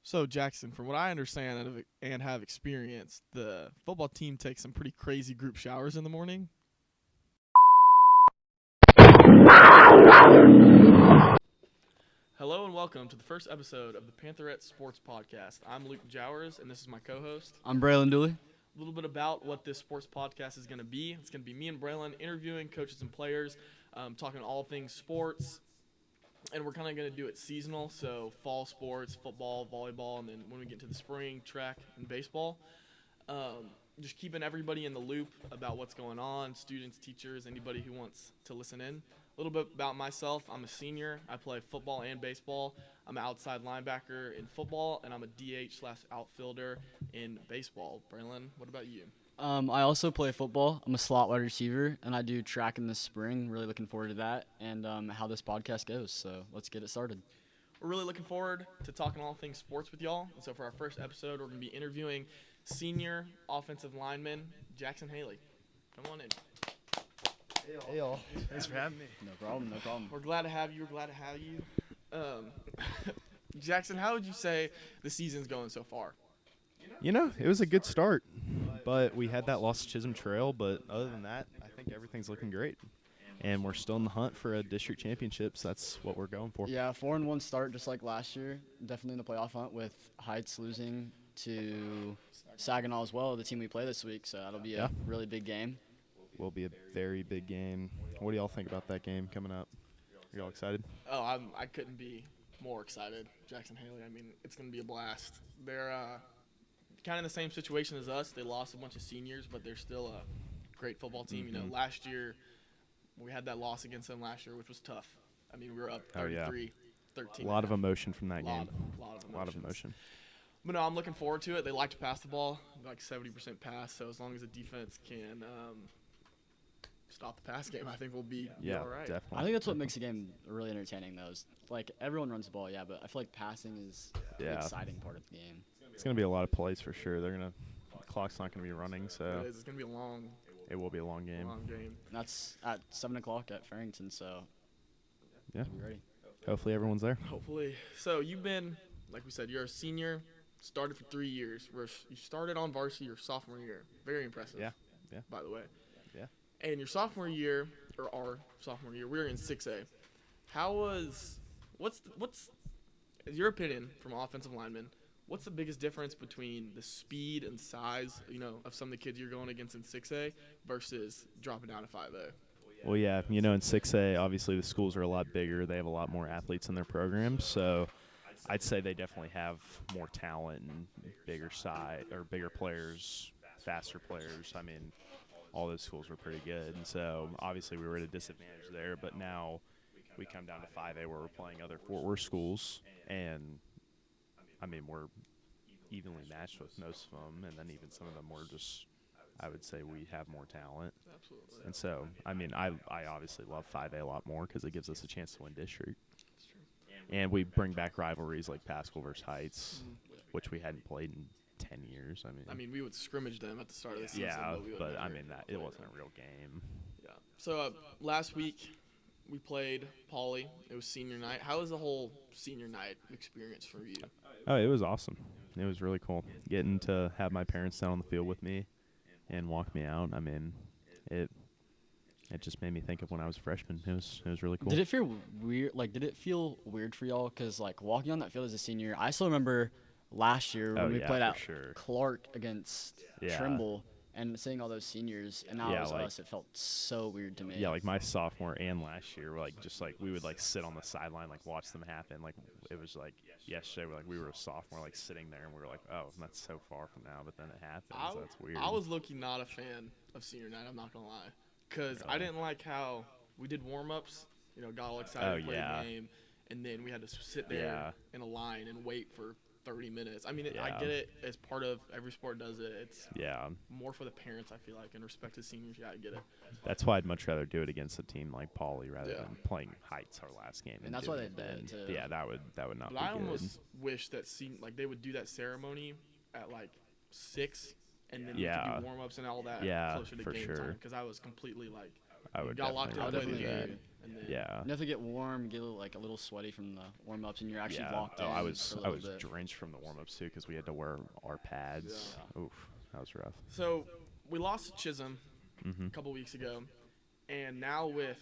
So, Jackson, from what I understand and have experienced, the football team takes some pretty crazy group showers in the morning. Hello and welcome to the first episode of the Pantherette Sports Podcast. I'm Luke Jowers, and this is my co-host. I'm Braylen. A little bit about what this sports podcast is going to be. It's going to be me and Braylen interviewing coaches and players, talking all things sports. And we're kind of going to do it seasonal, so fall sports, football, volleyball, and then when we get to the spring, track and baseball. Just keeping everybody in the loop about what's going on, students, teachers, anybody who wants to listen in. A little bit about myself. I'm a senior. I play football and baseball. I'm an outside linebacker in football, and I'm a DH/outfielder in baseball. Braylen, what about you? I also play football. I'm a slot wide receiver, and I do track in the spring. Really looking forward to that and how this podcast goes. So let's get it started. We're really looking forward to talking all things sports with y'all. And so for our first episode, we're going to be interviewing senior offensive lineman Jackson Haley. Come on in. Hey, y'all. Thanks for having me. No problem. We're glad to have you. Jackson, how would you say the season's going so far? You know, it was a good start, but we had that loss to Chisholm Trail. But other than that, I think everything's looking great. And we're still in the hunt for a district championship, so that's what we're going for. Yeah, 4-1 start just like last year. Definitely in the playoff hunt with Heights losing to Saginaw as well, the team we play this week. So that'll be a really big game. Will be a very big game. What do y'all think about that game coming up? Are y'all excited? Oh, I couldn't be more excited. Jackson Haley, I mean, it's going to be a blast. They're kind of in the same situation as us. They lost a bunch of seniors, but they're still a great football team. Mm-hmm. You know, last year, we had that loss against them last year, which was tough. I mean, we were up 33, 13. A lot of emotion from that game. A lot of emotion. But no, I'm looking forward to it. They like to pass the ball, like 70% pass. So as long as the defense can stop the pass game, I think we'll be all right. Definitely. I think that's what makes the game really entertaining, though. Is, like, everyone runs the ball, but I feel like passing is the exciting part of the game. It's going to be a lot of plays for sure. The clock's not going to be running, so It's going to be it will be a long game. game. And that's at 7 o'clock at Farrington, so Yeah. we'll be ready. Hopefully everyone's there. Hopefully. So you've been, like we said, you're a senior, started for 3 years. You started on varsity your sophomore year. Very impressive. Yeah. By the way. Yeah. And your sophomore year, or our sophomore year, we were in 6A. What's your opinion from offensive lineman? What's the biggest difference between the speed and size, of some of the kids you're going against in 6A versus dropping down to 5A? Well, yeah, in 6A, obviously the schools are a lot bigger. They have a lot more athletes in their programs, so I'd say they definitely have more talent and bigger size or bigger players, faster players. I mean, all those schools were pretty good, and so obviously we were at a disadvantage there. But now we come down to 5A where we're playing other Fort Worth schools, and I mean, we're evenly matched with most of them, and then even some of them were just, I would say we have more talent. Absolutely. And so, I mean, I obviously love 5A a lot more because it gives us a chance to win district. That's true. And we bring back rivalries like Paschal versus Heights, which we hadn't played in 10 years. I mean, we would scrimmage them at the start of the season. yeah, but I mean, it wasn't a real game. Yeah. So last week we played Pauley. It was senior night. How was the whole senior night experience for you? Oh, it was awesome. It was really cool getting to have my parents down on the field with me and walk me out. I mean, it just made me think of when I was a freshman. It was really cool. Did it feel weird? Like, did it feel weird for y'all? Because, like, walking on that field as a senior, I still remember last year when we played out Clark against Trimble and seeing all those seniors, and now it was us. It felt so weird to me. Yeah, like my sophomore and last year, we would sit on the sideline, watch them happen. It was yesterday, we were a sophomore, sitting there, and we were like, oh, that's so far from now, but then it happens. So that's weird. I was low-key not a fan of senior night. I'm not gonna lie, because I didn't like how we did warm-ups. Got all excited to play the game, and then we had to sit there in a line and wait for 30 minutes. I mean, I get it. As part of every sport does it. It's more for the parents, I feel like, and respect to seniors. Yeah, I get it. That's why I'd much rather do it against a team like Pauley rather than playing Heights our last game. And that's why they did it, too. Yeah, that would not be good. I almost wish that they would do that ceremony at 6, and then you could do warm-ups and all that closer to game time. Because I was completely I would got locked in to play the do that. game, And then Yeah. you have to get warm, get a little sweaty from the warm-ups, and you're actually locked in. I was bit. drenched from the warm-ups too because we had to wear our pads. Yeah. Oof, that was rough. So we lost to Chisholm a couple weeks ago, and now with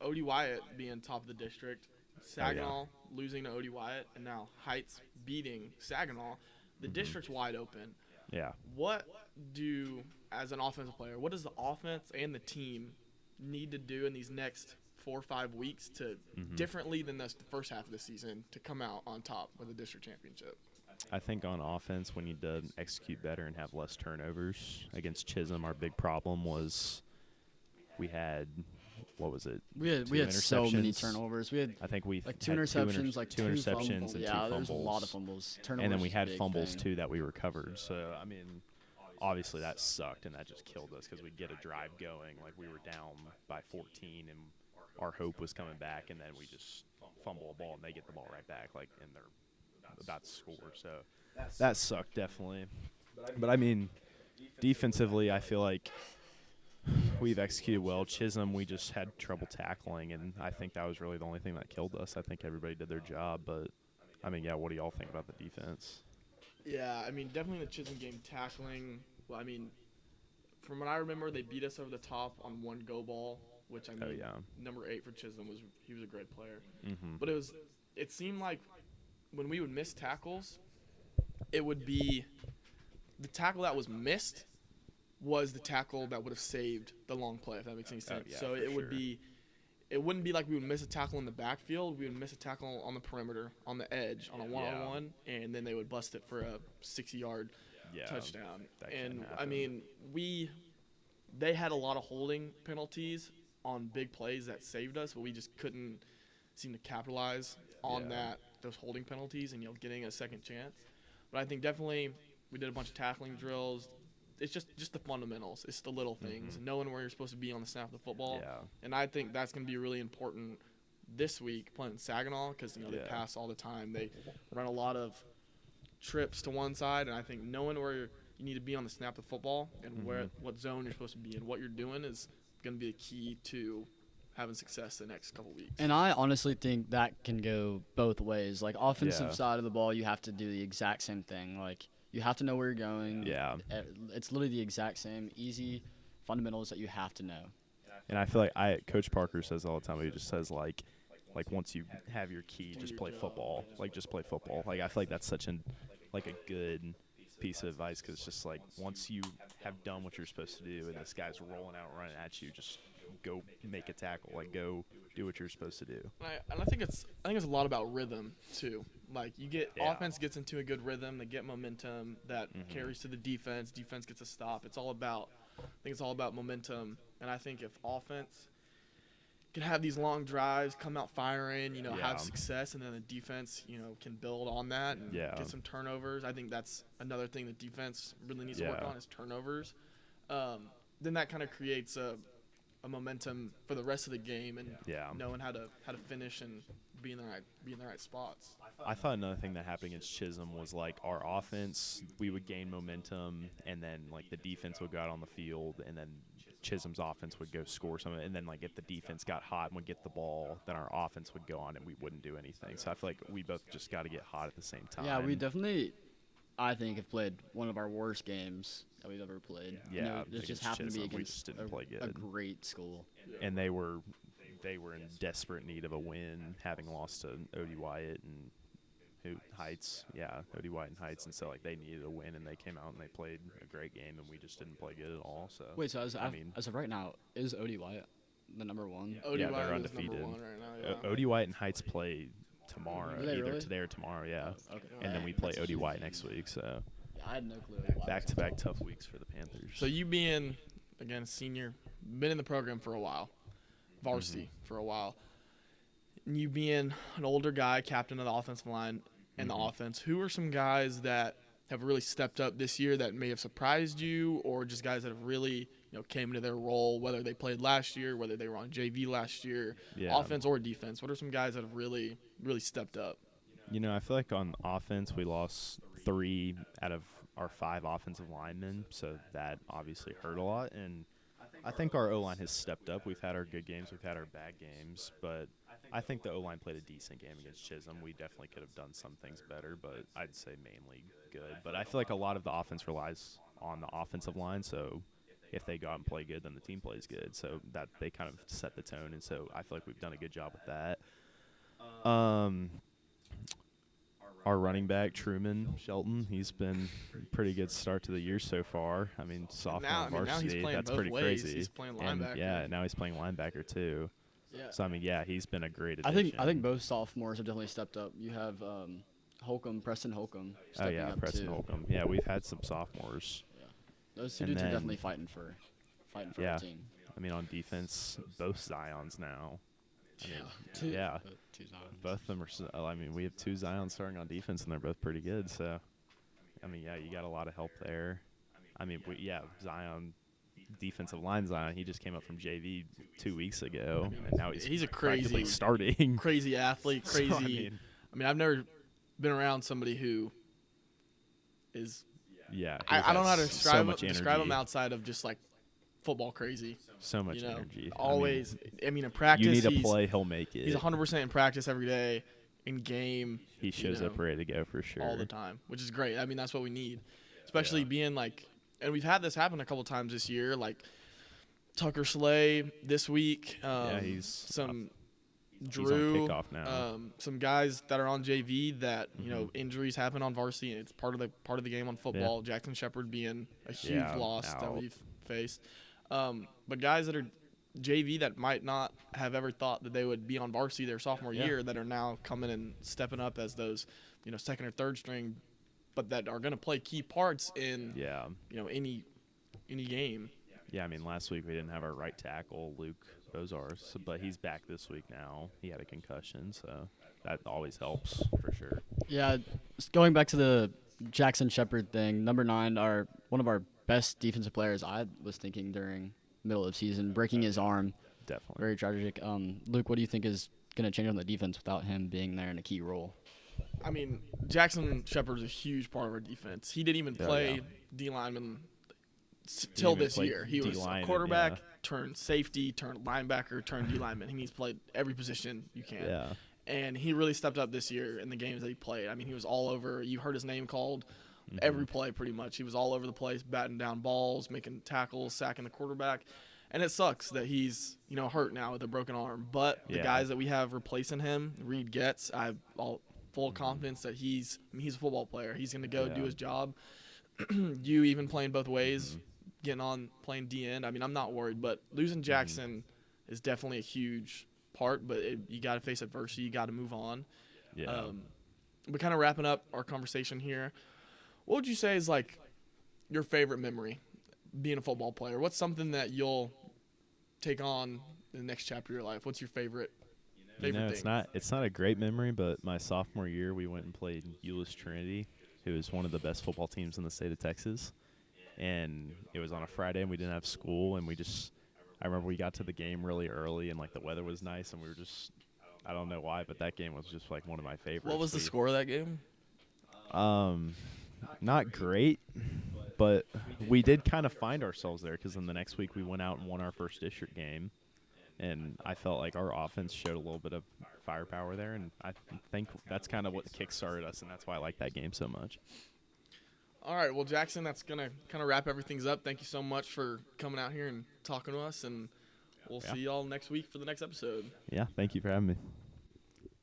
Odie Wyatt being top of the district, Saginaw losing to Odie Wyatt, and now Heights beating Saginaw, the district's wide open. Yeah. What as an offensive player, what does the offense and the team need to do in these next 4 or 5 weeks to differently than the first half of the season to come out on top with a district championship? I think on offense we need to execute better and have less turnovers. Against Chisholm, our big problem was we had what was it? We had so many turnovers. We had two interceptions, two interceptions, and 2 fumbles. There's a lot of fumbles. Turnovers, and then we had fumbles too that we recovered. So I mean, obviously that sucked and that just killed us because we'd get a drive going, like we were down by 14 and our hope was coming back, and then we just fumble a ball and they get the ball right back, like, and they're about to score. So that sucked definitely. But I mean, defensively, I feel like we've executed well. Chisholm, we just had trouble tackling, and I think that was really the only thing that killed us. I think everybody did their job, but I mean, yeah, what do y'all think about the defense? Yeah, I mean, definitely the Chisholm game tackling. Well, I mean, from what I remember, they beat us over the top on one go ball, which I mean, number 8 for Chisholm was a great player. But it seemed like when we would miss tackles, it would be the tackle that was missed was the tackle that would have saved the long play, if that makes any sense. So it wouldn't be like we would miss a tackle in the backfield. We would miss a tackle on the perimeter, on the edge, on a one-on-one, and then they would bust it for a 60-yard touchdown. And I mean, they had a lot of holding penalties on big plays that saved us, but we just couldn't seem to capitalize on those holding penalties and getting a second chance. But I think definitely we did a bunch of tackling drills. It's just the fundamentals. It's the little things, knowing where you're supposed to be on the snap of the football. Yeah. And I think that's going to be really important this week playing Saginaw because they pass all the time. They run a lot of trips to one side, and I think knowing where you need to be on the snap of the football and what zone you're supposed to be in, what you're doing is going to be the key to having success the next couple weeks. And I honestly think that can go both ways. Like, offensive side of the ball, you have to do the exact same thing. Like, you have to know where you're going. Yeah. It's literally the exact same easy fundamentals that you have to know. And I feel like Coach Parker says all the time, he just says, like once you have your key, just play football. Like, just play football. Like, I feel like that's such a good piece of advice because it's just like once you have done what you're supposed to do and this guy's rolling out running at you, just go make a tackle. Like, go do what you're supposed to do. And I think it's a lot about rhythm too. Like, offense gets into a good rhythm, they get momentum that carries to the defense. Defense gets a stop. It's all about momentum. And I think if offense can have these long drives, come out firing, have success, and then the defense, can build on that and get some turnovers. I think that's another thing the defense really needs to work on is turnovers. Then that kind of creates a momentum for the rest of the game and knowing how to finish and be in the right spots. I thought another thing that happened against Chisholm was like our offense, we would gain momentum, and then like the defense would go out on the field, and then Chisholm's offense would go score something, and then like if the defense got hot and would get the ball, then our offense would go on and we wouldn't do anything. So I feel like we both just got to get hot at the same time. Yeah, we definitely, I think, have played one of our worst games that we've ever played. Yeah, it just happened Chisholm, to be against a great school. And they were in desperate need of a win, having lost to Odie Wyatt and Heights. Yeah, Odie Wyatt and Heights, and so like they needed a win, and they came out and they played a great game, and we just didn't play good at all. So wait, so as of right now, is Odie Wyatt the number one? Odie Wyatt they're undefeated. Is number 1 right now. Odie Wyatt and Heights play tomorrow, either really? today or tomorrow. Yeah, okay. And then we play Odie Wyatt next week. So I had no clue. Back-to-back tough weeks for the Panthers. So you being, again, a senior, been in the program for a while, varsity for a while, and you being an older guy, captain of the offensive line and the offense, who are some guys that have really stepped up this year that may have surprised you, or just guys that have really came into their role, whether they played last year, whether they were on JV last year, offense or defense? What are some guys that have really, really stepped up? I feel like on offense we lost 3 out of our 5 offensive linemen, so that obviously hurt a lot. And I think our O-line has stepped up. We've had our good games. We've had our bad games. But I think the O-line played a decent game against Chisholm. We definitely could have done some things better, but I'd say mainly good. But I feel like a lot of the offense relies on the offensive line, so if they go out and play good, then the team plays good. So that they kind of set the tone, and so I feel like we've done a good job with that. Our running back, Truman Shelton, he's been a pretty good start to the year so far. I mean, sophomore varsity, that's pretty crazy. He's playing linebacker. And now he's playing linebacker too. Yeah. So, I mean, he's been a great addition. I think both sophomores have definitely stepped up. You have Preston Holcomb stepping up Preston too. Holcomb. Yeah, we've had some sophomores. Yeah. Those two dudes are definitely fighting for the team. I mean, on defense, both Zions now. Two Zions. Both of them are. I mean, we have two Zions starting on defense, and they're both pretty good. So, I mean, you got a lot of help there. I mean, Zion, defensive line Zion. He just came up from JV 2 weeks ago, and now he's a crazy starting, crazy athlete, crazy. So, I mean, I've never been around somebody who is. Yeah, I don't know how to describe him outside of just like football crazy. So much energy. Always. I mean, in practice, you need to play, he'll make it. He's 100% in practice every day. In game, he shows up ready to go for sure all the time, which is great. I mean, that's what we need, especially being like, and we've had this happen a couple times this year. Like Tucker Slay this week. He's Drew. He's on kickoff now. Some guys that are on JV that injuries happen on varsity, and it's part of the game on football. Yeah. Jackson Shepherd being a huge loss that we've faced. But guys that are JV that might not have ever thought that they would be on varsity their sophomore year that are now coming and stepping up as those, second or third string, but that are going to play key parts in, any game. Yeah, I mean, last week we didn't have our right tackle, Luke Bozars, but he's back this week now. He had a concussion, so that always helps for sure. Yeah, going back to the Jackson Shepherd thing, number 9, one of our best defensive players, I was thinking during middle of season, breaking his arm. Definitely. Very tragic. Luke, what do you think is going to change on the defense without him being there in a key role? I mean, Jackson Shepherd's a huge part of our defense. He didn't even play D lineman till this year. He was a quarterback, turned safety, turned linebacker, turned D lineman. He's played every position you can. Yeah. And he really stepped up this year in the games that he played. I mean, he was all over. You heard his name called every play pretty much. He was all over the place, batting down balls, making tackles, sacking the quarterback. And it sucks that he's, hurt now with a broken arm. But the guys that we have replacing him, Reed Getz, I have full confidence that he's a football player. He's going to go do his job. You even playing both ways, getting on playing D end. I mean, I'm not worried. But losing Jackson is definitely a huge part. But you got to face adversity. You got to move on. Yeah. But kind of wrapping up our conversation here, what would you say is like your favorite memory being a football player? What's something that you'll take on in the next chapter of your life? What's your favorite thing? It's not a great memory, but my sophomore year we went and played Euless Trinity, who is one of the best football teams in the state of Texas. And it was on a Friday and we didn't have school, and I remember we got to the game really early and like the weather was nice, and we were just, I don't know why, but that game was just like one of my favorites. What was the score of that game? Not great, but we did kind of find ourselves there, because then the next week we went out and won our first district game, and I felt like our offense showed a little bit of firepower there, and I think that's kind of what kick-started us, and that's why I like that game so much. All right, well, Jackson, that's going to kind of wrap everything up. Thank you so much for coming out here and talking to us, and we'll see y'all next week for the next episode. Yeah, thank you for having me.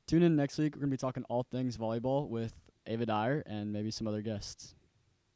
Tune in next week. We're going to be talking all things volleyball with Ava Dyer and maybe some other guests.